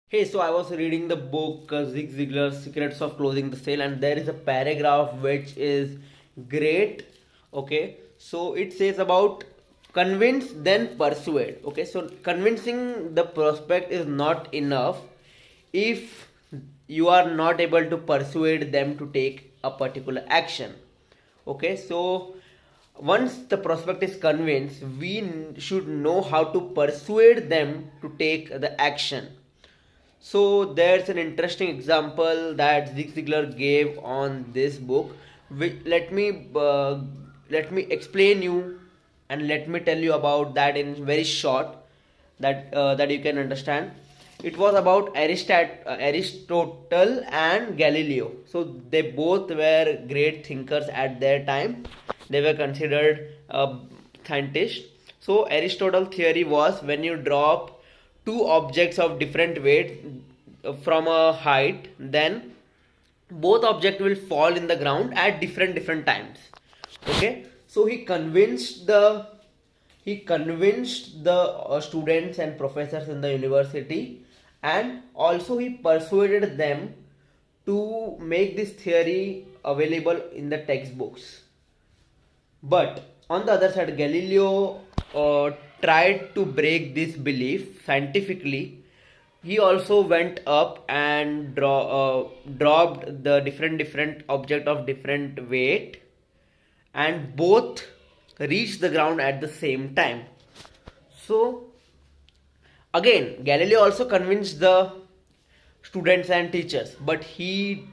Hey, so I was reading the book Zig Ziglar Secrets of Closing the Sale, and there is a paragraph which is great. Okay, so it says about convince then persuade. Okay, so convincing the prospect is not enough if you are not able to persuade them to take a particular action. Okay, so once the prospect is convinced, we should know how to persuade them to take the action. So there's an interesting example that Zig Ziglar gave on this book. Let me explain you and let me tell you about that in very short, that you can understand. It was about Aristotle and Galileo. So they both were great thinkers at their time. They were considered scientists. So Aristotle theory was when you drop two objects of different weight from a height, then both objects will fall in the ground at different times. Okay, so he convinced the students and professors in the university, and also he persuaded them to make this theory available in the textbooks. But on the other side, Galileo tried to break this belief scientifically. He also went up and dropped the different object of different weight, and both reached the ground at the same time. So again, Galileo also convinced the students and teachers, but he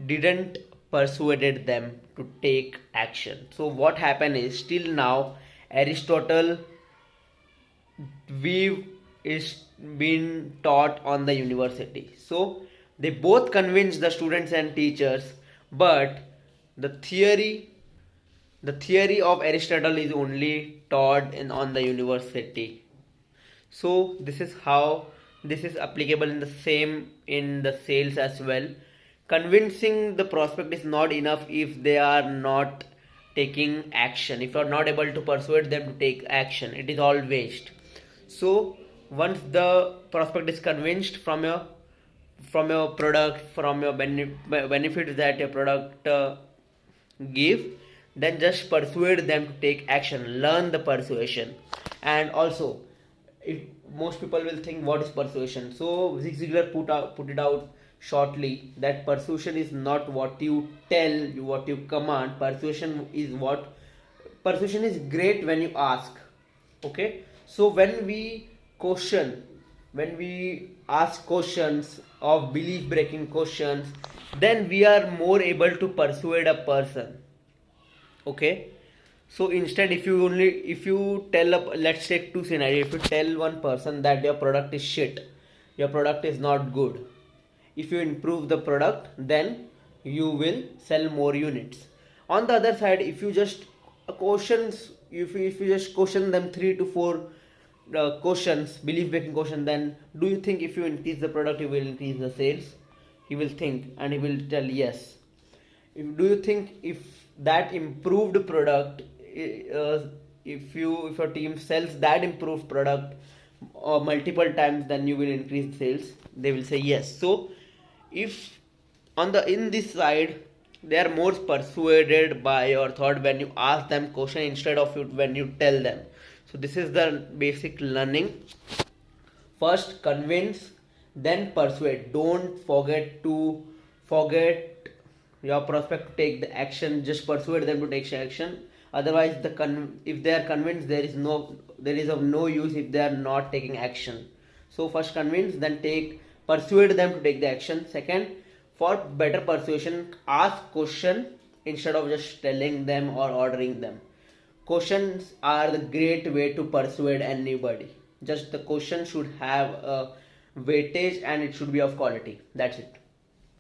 didn't persuaded them to take action. So what happened is, still now Aristotle weave is being taught on the university. So they both convince the students and teachers, but the theory the theory of Aristotle is only taught on the university. So this is how this is applicable in the same in the sales as well. Convincing the prospect is not enough if they are not taking action. If you are not able to persuade them to take action, it is all waste. So once the prospect is convinced from your product, from your benefits that your product give, then just persuade them to take action. Learn the persuasion. And also, if most people will think, what is persuasion? So Zig Ziglar put it out shortly, that persuasion is not what you tell, what you command. Persuasion is great when you ask. Okay, so when we ask questions of belief breaking questions, then we are more able to persuade a person. Okay, so instead, if you tell let's take two scenarios. If you tell one person that your product is shit, your product is not good, if you improve the product, then you will sell more units. On the other side, if you just question them 3 to 4 questions, belief breaking question, then do you think if you increase the product you will increase the sales? He will think and he will tell yes. Do you think if that improved product, if your team sells that improved product multiple times, then you will increase sales? They will say yes. So if in this side, they are more persuaded by your thought when you ask them question instead of when you tell them. So this is the basic learning. First convince, then persuade. Don't forget your prospect to take the action. Just persuade them to take action. Otherwise, if they are convinced, there is of no use if they are not taking action. So first convince, then persuade them to take the action. Second, for better persuasion, ask question instead of just telling them or ordering them. Questions are the great way to persuade anybody. Just the question should have a weightage and it should be of quality. That's it.